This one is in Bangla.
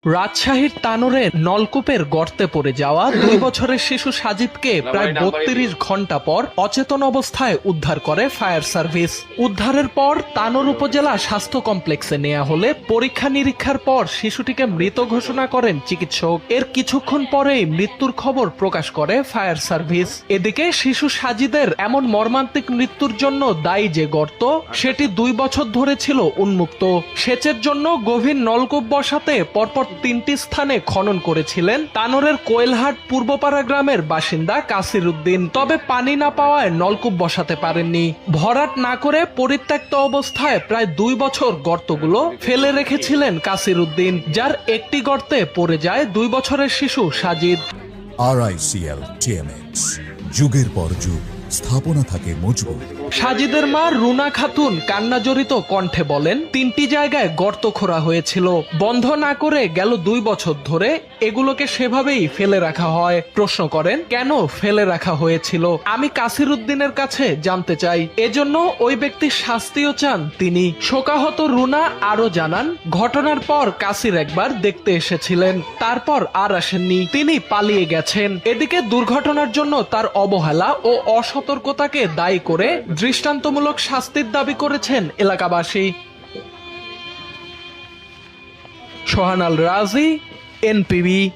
রাজশাহীর তানোরে নলকূপের গর্তে পড়ে যাওয়া 2 বছরের শিশু সাজিদকে প্রায় 32 ঘন্টা পর অচেতন অবস্থায় উদ্ধার করে ফায়ার সার্ভিস। উদ্ধারের পর তানোর উপজেলা স্বাস্থ্য কমপ্লেক্সে নেওয়া হলে পরীক্ষা নিরীক্ষার পর শিশুটিকে মৃত ঘোষণা করেন চিকিৎসক। এর কিছুক্ষণ পরেই মৃত্যুর খবর প্রকাশ করে ফায়ার সার্ভিস। এদিকে শিশু সাজিদের এমন মর্মান্তিক মৃত্যুর জন্য দায়ী যে গর্ত, সেটি 2 বছর ধরে ছিল উন্মুক্ত। সেচের জন্য গভীর নলকূপ বসাতে পরপর 3টি স্থানে খনন করেছিলেন তানোরের কোয়েলহাট পূর্বপাড়া গ্রামের বাসিন্দা কাসির উদ্দিন। তবে পানি না পাওয়ায় নলকূপ বসাতে পারেননি। ভরাট না করে পরিত্যক্ত অবস্থায় প্রায় 2 বছর গর্তগুলো ফেলে রেখেছিলেন কাসির উদ্দিন, যার একটি গর্তে পড়ে যায় 2 বছরের শিশু সাজিদ। RICL TMX, যুগের পর যুগ স্থাপনা থাকে মজবুত। সাজিদের মা রুনা খাতুন কান্নাজড়িত কণ্ঠে বলেন, 3টি জায়গায় গর্ত খোঁড়া হয়েছিল, বন্ধ না করে গেল 2 বছর ধরে এগুলোকে সেভাবেই ফেলে রাখা হয়। প্রশ্ন করেন, কেন ফেলে রাখা হয়েছিল? আমি কাসির উদ্দিনের কাছে জানতে চাই। এজন্য ওই ব্যক্তির শাস্তিও চান তিনি। শোকাহত রুনা আরো জানান, ঘটনার পর কাসির একবার দেখতে এসেছিলেন, তারপর আর আসেননি, তিনি পালিয়ে গেছেন। এদিকে দুর্ঘটনার জন্য তার অবহেলা ও অসতর্কতাকে দায়ী করে দৃষ্টান্তমূলক শাস্তির দাবি করেছেন এলাকাবাসী। সোহান আল রাজি, NPV।